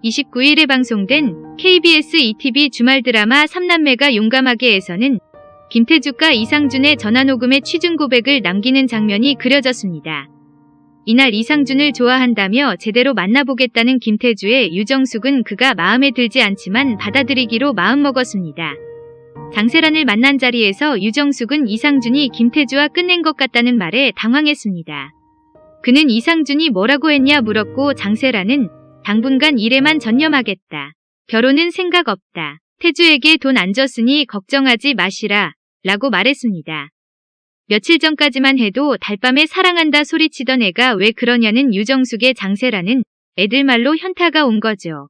29일에 방송된 KBS ETV 주말 드라마 삼남매가 용감하게에서는 김태주가 이상준의 전화녹음에 취중 고백을 남기는 장면이 그려졌습니다. 이날 이상준을 좋아한다며 제대로 만나보겠다는 김태주의 유정숙은 그가 마음에 들지 않지만 받아들이기로 마음먹었습니다. 장세란을 만난 자리에서 유정숙은 이상준이 김태주와 끝낸 것 같다는 말에 당황했습니다. 그는 이상준이 뭐라고 했냐 물었고 장세란은 당분간 일에만 전념하겠다. 결혼은 생각 없다. 태주에게 돈 안 줬으니 걱정하지 마시라 라고 말했습니다. 며칠 전까지만 해도 달밤에 사랑한다 소리치던 애가 왜 그러냐는 유정숙의 장세란은 애들 말로 현타가 온 거죠.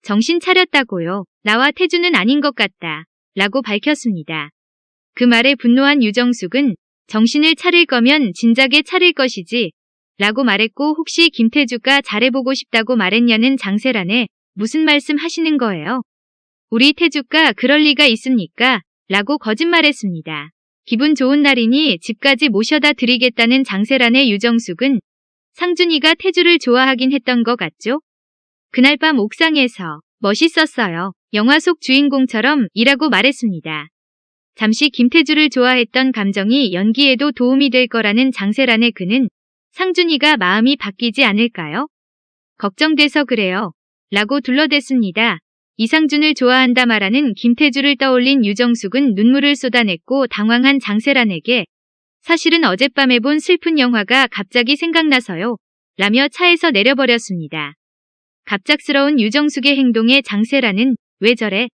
정신 차렸다고요. 나와 태주는 아닌 것 같다 라고 밝혔습니다. 그 말에 분노한 유정숙은 정신을 차릴 거면 진작에 차릴 것이지 라고 말했고 혹시 김태주가 잘해보고 싶다고 말했냐는 장세란에 무슨 말씀 하시는 거예요? 우리 태주가 그럴 리가 있습니까? 라고 거짓말했습니다. 기분 좋은 날이니 집까지 모셔다 드리겠다는 장세란의 유정숙은 상준이가 태주를 좋아하긴 했던 것 같죠? 그날 밤 옥상에서 멋있었어요. 영화 속 주인공처럼 이라고 말했습니다. 잠시 김태주를 좋아했던 감정이 연기에도 도움이 될 거라는 장세란의 그는 상준이가 마음이 바뀌지 않을까요? 걱정돼서 그래요. 라고 둘러댔습니다. 이상준을 좋아한다 말하는 김태주를 떠올린 유정숙은 눈물을 쏟아냈고 당황한 장세란에게 사실은 어젯밤에 본 슬픈 영화가 갑자기 생각나서요. 라며 차에서 내려버렸습니다. 갑작스러운 유정숙의 행동에 장세란은 왜 저래?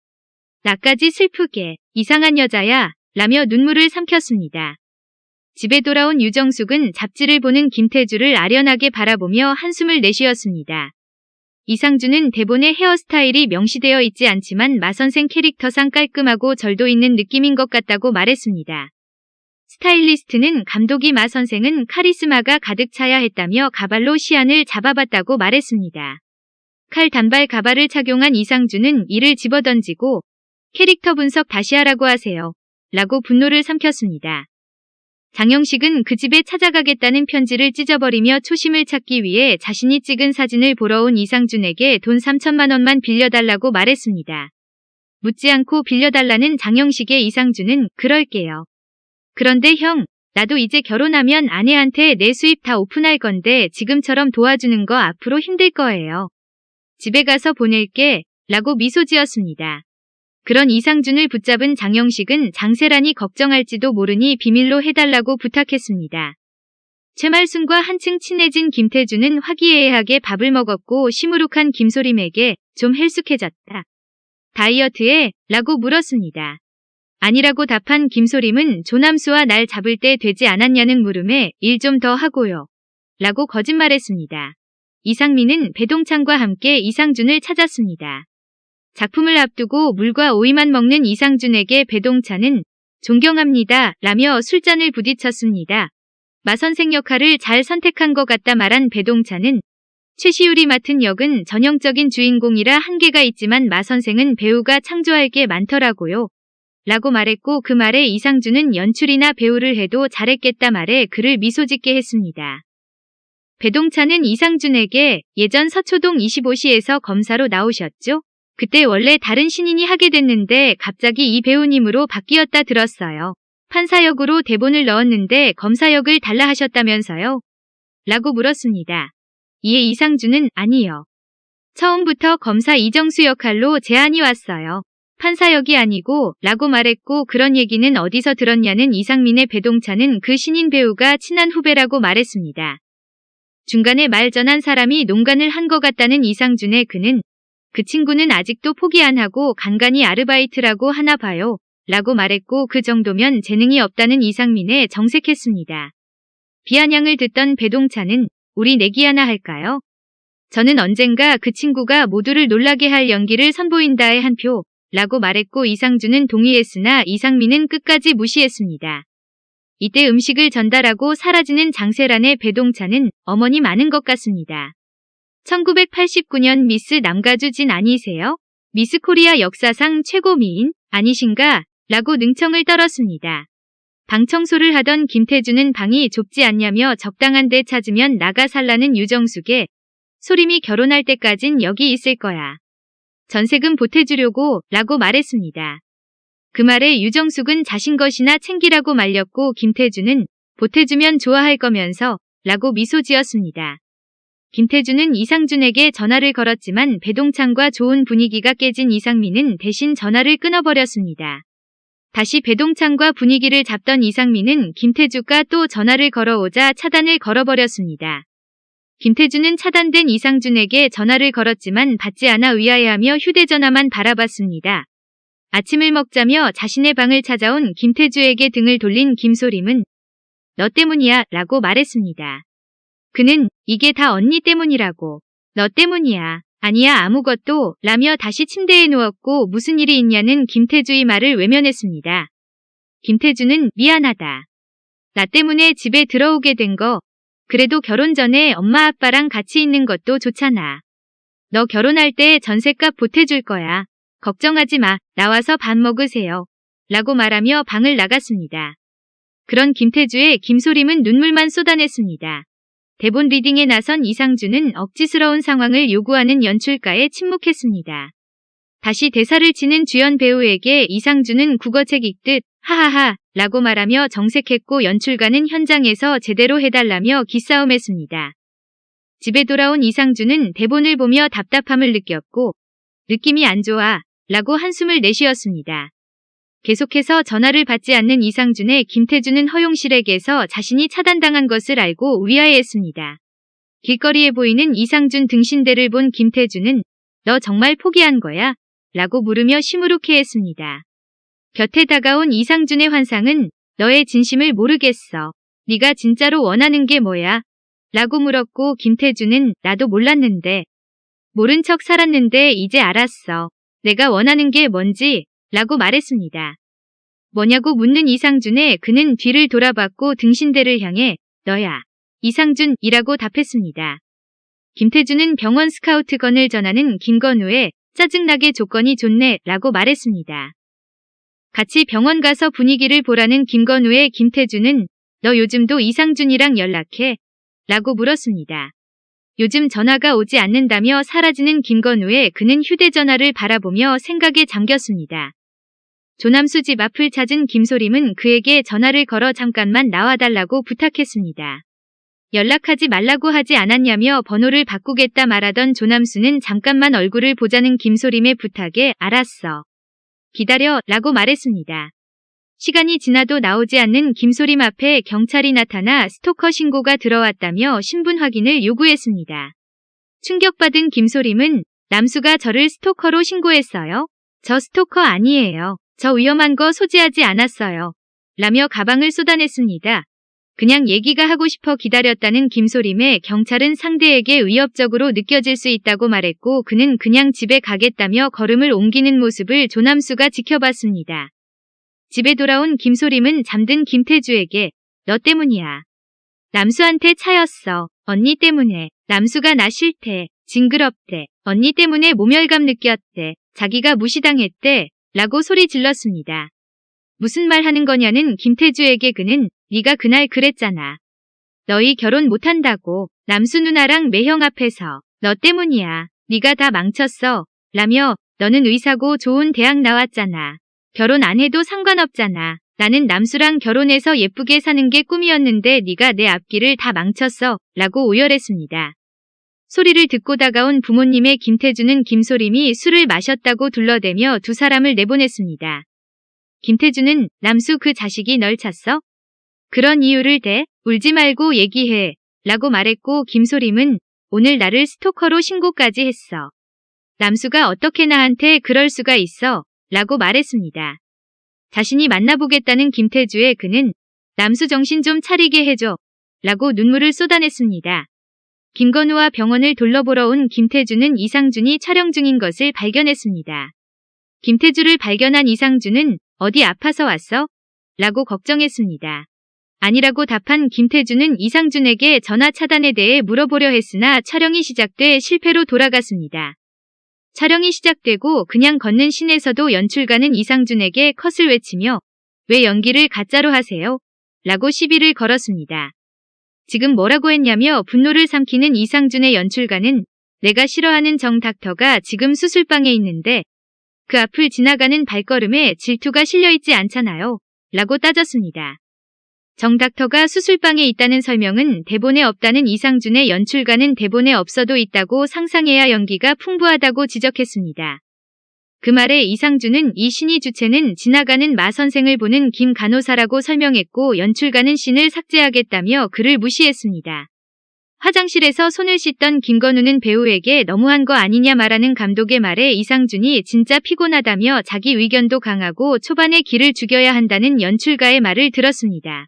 나까지 슬프게 이상한 여자야 라며 눈물을 삼켰습니다. 집에 돌아온 유정숙은 잡지를 보는 김태주를 아련하게 바라보며 한숨을 내쉬었습니다. 이상준은 대본에 헤어스타일이 명시되어 있지 않지만 마선생 캐릭터상 깔끔하고 절도 있는 느낌인 것 같다고 말했습니다. 스타일리스트는 감독이 마선생은 카리스마가 가득 차야 했다며 가발로 시안을 잡아봤다고 말했습니다. 칼 단발 가발을 착용한 이상준은 이를 집어던지고 캐릭터 분석 다시 하라고 하세요. 라고 분노를 삼켰습니다. 장영식은 그 집에 찾아가겠다는 편지를 찢어버리며 초심을 찾기 위해 자신이 찍은 사진을 보러 온 이상준에게 돈 3천만 원만 빌려달라고 말했습니다. 묻지 않고 빌려달라는 장영식의 이상준은 그럴게요. 그런데 형, 나도 이제 결혼하면 아내한테 내 수입 다 오픈할 건데 지금처럼 도와주는 거 앞으로 힘들 거예요. 집에 가서 보낼게 라고 미소 지었습니다. 그런 이상준을 붙잡은 장영식은 장세란이 걱정할지도 모르니 비밀로 해달라고 부탁했습니다. 최말순과 한층 친해진 김태주는 화기애애하게 밥을 먹었고 시무룩한 김소림에게 좀 헬쑥해졌다. 다이어트해? 라고 물었습니다. 아니라고 답한 김소림은 조남수와 날 잡을 때 되지 않았냐는 물음에 일 좀 더 하고요. 라고 거짓말했습니다. 이상민은 배동찬과 함께 이상준을 찾았습니다. 작품을 앞두고 물과 오이만 먹는 이상준에게 배동찬은 존경합니다 라며 술잔을 부딪혔습니다. 마선생 역할을 잘 선택한 것 같다 말한 배동찬은 최시율이 맡은 역은 전형적인 주인공이라 한계가 있지만 마선생은 배우가 창조할 게 많더라고요. 라고 말했고 그 말에 이상준은 연출이나 배우를 해도 잘했겠다 말에 그를 미소짓게 했습니다. 배동찬은 이상준에게 예전 서초동 25시에서 검사로 나오셨죠? 그때 원래 다른 신인이 하게 됐는데 갑자기 이 배우님으로 바뀌었다 들었어요. 판사 역으로 대본을 넣었는데 검사 역을 달라 하셨다면서요? 라고 물었습니다. 이에 이상준은 아니요. 처음부터 검사 이정수 역할로 제안이 왔어요. 판사 역이 아니고 라고 말했고 그런 얘기는 어디서 들었냐는 이상민의 배동찬은 그 신인 배우가 친한 후배라고 말했습니다. 중간에 말 전한 사람이 농간을 한 것 같다는 이상준의 그는 그 친구는 아직도 포기 안 하고 간간히 아르바이트라고 하나 봐요. 라고 말했고 그 정도면 재능이 없다는 이상민에 정색했습니다. 비아냥을 듣던 배동찬은 우리 내기 하나 할까요? 저는 언젠가 그 친구가 모두를 놀라게 할 연기를 선보인다에 한 표. 라고 말했고 이상준은 동의했으나 이상민은 끝까지 무시했습니다. 이때 음식을 전달하고 사라지는 장세란의 배동찬은 어머니 많은 것 같습니다. 1989년 미스 남가주진 아니세요? 미스 코리아 역사상 최고 미인 아니신가? 라고 능청을 떨었습니다. 방 청소를 하던 김태주는 방이 좁지 않냐며 적당한 데 찾으면 나가 살라는 유정숙에 소림이 결혼할 때까진 여기 있을 거야. 전세금 보태주려고 라고 말했습니다. 그 말에 유정숙은 자신 것이나 챙기라고 말렸고 김태주는 보태주면 좋아할 거면서 라고 미소 지었습니다. 김태주는 이상준에게 전화를 걸었지만 배동창과 좋은 분위기가 깨진 이상민은 대신 전화를 끊어버렸습니다. 다시 배동창과 분위기를 잡던 이상민은 김태주가 또 전화를 걸어오자 차단을 걸어버렸습니다. 김태주는 차단된 이상준에게 전화를 걸었지만 받지 않아 의아해하며 휴대전화만 바라봤습니다. 아침을 먹자며 자신의 방을 찾아온 김태주에게 등을 돌린 김소림은 너 때문이야 라고 말했습니다. 그는 이게 다 언니 때문이라고. 너 때문이야. 아니야 아무것도 라며 다시 침대에 누웠고 무슨 일이 있냐는 김태주의 말을 외면했습니다. 김태주는 미안하다. 나 때문에 집에 들어오게 된 거. 그래도 결혼 전에 엄마 아빠랑 같이 있는 것도 좋잖아. 너 결혼할 때 전셋값 보태줄 거야. 걱정하지 마. 나와서 밥 먹으세요. 라고 말하며 방을 나갔습니다. 그런 김태주의 김소림은 눈물만 쏟아냈습니다. 대본 리딩에 나선 이상준은 억지스러운 상황을 요구하는 연출가에 침묵했습니다. 다시 대사를 치는 주연 배우에게 이상준은 국어책 읽듯 하하하 라고 말하며 정색했고 연출가는 현장에서 제대로 해달라며 기싸움했습니다. 집에 돌아온 이상준은 대본을 보며 답답함을 느꼈고 느낌이 안 좋아 라고 한숨을 내쉬었습니다. 계속해서 전화를 받지 않는 이상준의 김태주는 허용실에게서 자신이 차단당한 것을 알고 위아해했습니다. 길거리에 보이는 이상준 등신대를 본 김태주는 너 정말 포기한 거야? 라고 물으며 시무룩해했습니다. 곁에 다가온 이상준의 환상은 너의 진심을 모르겠어. 네가 진짜로 원하는 게 뭐야? 라고 물었고 김태주는 나도 몰랐는데 모른 척 살았는데 이제 알았어. 내가 원하는 게 뭔지 라고 말했습니다. 뭐냐고 묻는 이상준에 그는 뒤를 돌아봤고 등신대를 향해 너야. 이상준이라고 답했습니다. 김태주는 병원 스카우트건을 전하는 김건우에 짜증나게 조건이 좋네 라고 말했습니다. 같이 병원 가서 분위기를 보라는 김건우에 김태주는 너 요즘도 이상준이랑 연락해? 라고 물었습니다. 요즘 전화가 오지 않는다며 사라지는 김건우에 그는 휴대전화를 바라보며 생각에 잠겼습니다. 조남수 집 앞을 찾은 김소림은 그에게 전화를 걸어 잠깐만 나와달라고 부탁했습니다. 연락하지 말라고 하지 않았냐며 번호를 바꾸겠다 말하던 조남수는 잠깐만 얼굴을 보자는 김소림의 부탁에 알았어. 기다려 라고 말했습니다. 시간이 지나도 나오지 않는 김소림 앞에 경찰이 나타나 스토커 신고가 들어왔다며 신분 확인을 요구했습니다. 충격받은 김소림은 남수가 저를 스토커로 신고했어요. 저 스토커 아니에요. 저 위험한 거 소지하지 않았어요. 라며 가방을 쏟아냈습니다. 그냥 얘기가 하고 싶어 기다렸다는 김소림의 경찰은 상대에게 위협적으로 느껴질 수 있다고 말했고 그는 그냥 집에 가겠다며 걸음을 옮기는 모습을 조남수가 지켜봤습니다. 집에 돌아온 김소림은 잠든 김태주에게 너 때문이야. 남수한테 차였어. 언니 때문에. 남수가 나 싫대. 징그럽대. 언니 때문에 모멸감 느꼈대. 자기가 무시당했대. 라고 소리 질렀습니다. 무슨 말 하는 거냐는 김태주에게 그는 네가 그날 그랬잖아. 너희 결혼 못한다고. 남수 누나랑 매형 앞에서. 너 때문이야. 네가 다 망쳤어. 라며 너는 의사고 좋은 대학 나왔잖아. 결혼 안 해도 상관없잖아. 나는 남수랑 결혼해서 예쁘게 사는 게 꿈이었는데 네가 내 앞길을 다 망쳤어. 라고 오열했습니다. 소리를 듣고 다가온 부모님의 김태주는 김소림이 술을 마셨다고 둘러대며 두 사람을 내보냈습니다. 김태주는 남수 그 자식이 널 찼어? 그런 이유를 대? 울지 말고 얘기해. 라고 말했고 김소림은 오늘 나를 스토커로 신고까지 했어. 남수가 어떻게 나한테 그럴 수가 있어? 라고 말했습니다. 자신이 만나보겠다는 김태주의 그는 남수 정신 좀 차리게 해줘. 라고 눈물을 쏟아냈습니다. 김건우와 병원을 둘러보러 온 김태주는 이상준이 촬영 중인 것을 발견했습니다. 김태주를 발견한 이상준은 어디 아파서 왔어? 라고 걱정했습니다. 아니라고 답한 김태주는 이상준에게 전화 차단에 대해 물어보려 했으나 촬영이 시작돼 실패로 돌아갔습니다. 촬영이 시작되고 그냥 걷는 씬에서도 연출가는 이상준에게 컷을 외치며 왜 연기를 가짜로 하세요? 라고 시비를 걸었습니다. 지금 뭐라고 했냐며 분노를 삼키는 이상준의 연출가는 내가 싫어하는 정 닥터가 지금 수술방에 있는데 그 앞을 지나가는 발걸음에 질투가 실려있지 않잖아요. 라고 따졌습니다. 정 닥터가 수술방에 있다는 설명은 대본에 없다는 이상준의 연출가는 대본에 없어도 있다고 상상해야 연기가 풍부하다고 지적했습니다. 그 말에 이상준은 이 씬이 주체는 지나가는 마 선생을 보는 김 간호사라고 설명했고 연출가는 씬을 삭제하겠다며 그를 무시했습니다. 화장실에서 손을 씻던 김건우는 배우에게 너무한 거 아니냐 말하는 감독의 말에 이상준이 진짜 피곤하다며 자기 의견도 강하고 초반에 기를 죽여야 한다는 연출가의 말을 들었습니다.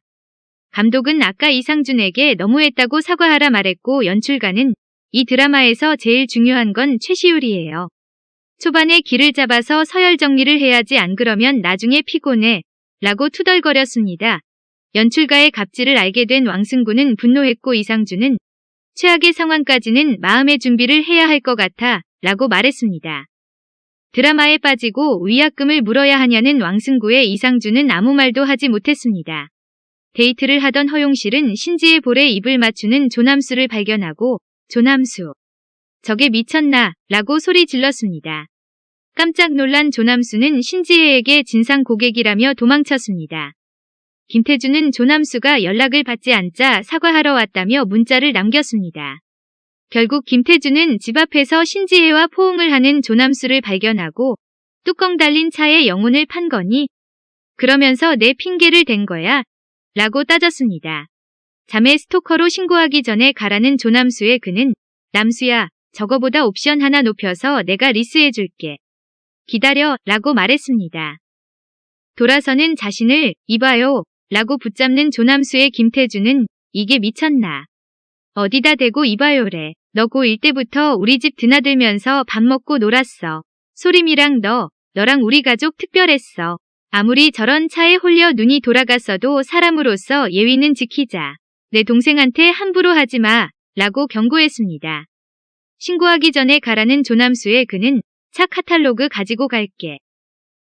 감독은 아까 이상준에게 너무했다고 사과하라 말했고 연출가는 이 드라마에서 제일 중요한 건 최시율이에요. 초반에 기를 잡아서 서열 정리를 해야지 안 그러면 나중에 피곤해 라고 투덜거렸습니다. 연출가의 갑질을 알게 된 왕승구는 분노했고 이상준은 최악의 상황까지는 마음의 준비를 해야 할 것 같아 라고 말했습니다. 드라마에 빠지고 위약금을 물어야 하냐는 왕승구에 이상준은 아무 말도 하지 못했습니다. 데이트를 하던 허용실은 신지의 볼에 입을 맞추는 조남수를 발견하고 조남수, 저게 미쳤나 라고 소리 질렀습니다. 깜짝 놀란 조남수는 신지혜에게 진상 고객이라며 도망쳤습니다. 김태주는 조남수가 연락을 받지 않자 사과하러 왔다며 문자를 남겼습니다. 결국 김태주는 집 앞에서 신지혜와 포옹을 하는 조남수를 발견하고 뚜껑 달린 차에 영혼을 판 거니? 그러면서 내 핑계를 댄 거야? 라고 따졌습니다. 자매 스토커로 신고하기 전에 가라는 조남수의 그는 남수야, 저거보다 옵션 하나 높여서 내가 리스해줄게. 기다려 라고 말했습니다. 돌아서는 자신을 이봐요 라고 붙잡는 조남수의 김태주는 이게 미쳤나. 어디다 대고 이봐요래. 너 고1 때부터 우리 집 드나들면서 밥 먹고 놀았어. 소림이랑 너랑 우리 가족 특별했어. 아무리 저런 차에 홀려 눈이 돌아갔어도 사람으로서 예의는 지키자. 내 동생한테 함부로 하지 마 라고 경고했습니다. 신고하기 전에 가라는 조남수의 그는 차 카탈로그 가지고 갈게.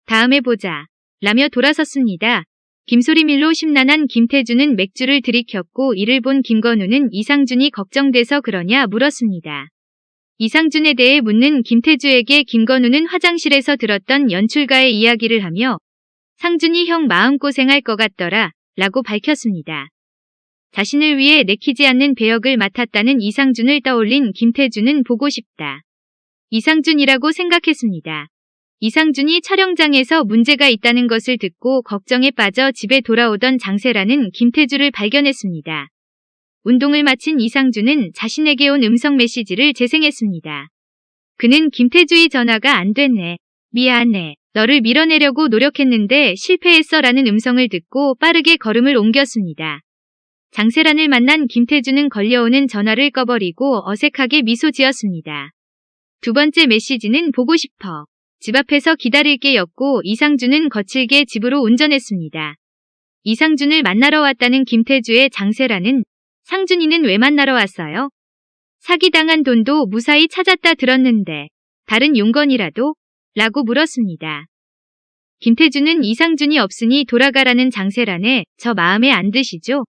다음에 보자. 라며 돌아섰습니다. 김소리밀로 심란한 김태주는 맥주를 들이켰고 이를 본 김건우는 이상준이 걱정돼서 그러냐 물었습니다. 이상준에 대해 묻는 김태주에게 김건우는 화장실에서 들었던 연출가의 이야기를 하며 상준이 형 마음고생할 것 같더라 라고 밝혔습니다. 자신을 위해 내키지 않는 배역을 맡았다는 이상준을 떠올린 김태주는 보고 싶다. 이상준이라고 생각했습니다. 이상준이 촬영장에서 문제가 있다는 것을 듣고 걱정에 빠져 집에 돌아오던 장세라는 김태주를 발견했습니다. 운동을 마친 이상준은 자신에게 온 음성 메시지를 재생했습니다. 그는 김태주의 전화가 안 됐네. 미안해. 너를 밀어내려고 노력했는데 실패했어 라는 음성을 듣고 빠르게 걸음을 옮겼습니다. 장세란을 만난 김태주는 걸려오는 전화를 꺼버리고 어색하게 미소 지었습니다. 두 번째 메시지는 보고 싶어. 집 앞에서 기다릴게 였고 이상준은 거칠게 집으로 운전했습니다. 이상준을 만나러 왔다는 김태주의 장세라는 상준이는 왜 만나러 왔어요? 사기당한 돈도 무사히 찾았다 들었는데 다른 용건이라도? 라고 물었습니다. 김태주는 이상준이 없으니 돌아가라는 장세란에 저 마음에 안 드시죠?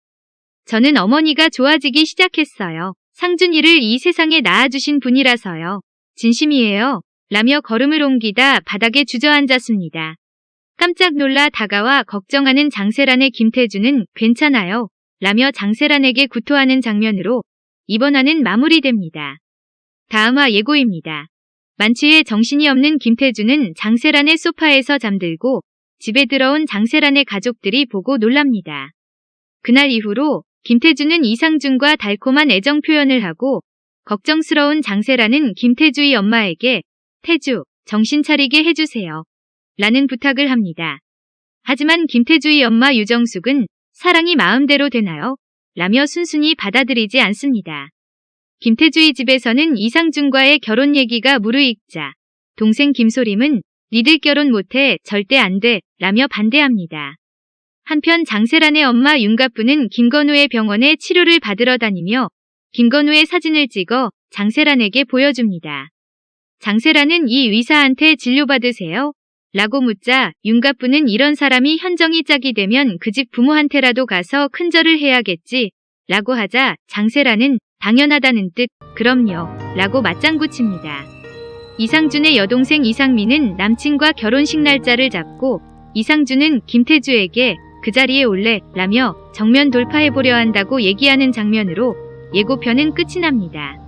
저는 어머니가 좋아지기 시작했어요. 상준이를 이 세상에 낳아주신 분이라서요. 진심이에요. 라며 걸음을 옮기다 바닥에 주저앉았습니다. 깜짝 놀라 다가와 걱정하는 장세란의 김태주는 괜찮아요. 라며 장세란에게 구토하는 장면으로 이번 화는 마무리됩니다. 다음 화 예고입니다. 만취해 정신이 없는 김태주는 장세란의 소파에서 잠들고 집에 들어온 장세란의 가족들이 보고 놀랍니다. 그날 이후로 김태주는 이상준과 달콤한 애정 표현을 하고 걱정스러운 장세란은 김태주의 엄마에게 태주, 정신 차리게 해주세요. 라는 부탁을 합니다. 하지만 김태주의 엄마 유정숙은 사랑이 마음대로 되나요? 라며 순순히 받아들이지 않습니다. 김태주의 집에서는 이상준과의 결혼 얘기가 무르익자 동생 김소림은 니들 결혼 못해 절대 안 돼 라며 반대합니다. 한편 장세란의 엄마 윤가쁘는 김건우의 병원에 치료를 받으러 다니며 김건우의 사진을 찍어 장세란에게 보여줍니다. 장세란은 이 의사한테 진료받으세요? 라고 묻자 윤가쁘는 이런 사람이 현정이 짝이 되면 그 집 부모한테라도 가서 큰절을 해야겠지 라고 하자 장세라는 당연하다는 뜻, 그럼요. 라고 맞장구 칩니다. 이상준의 여동생 이상미는 남친과 결혼식 날짜를 잡고 이상준은 김태주에게 그 자리에 올래? 라며 정면 돌파해보려 한다고 얘기하는 장면으로 예고편은 끝이 납니다.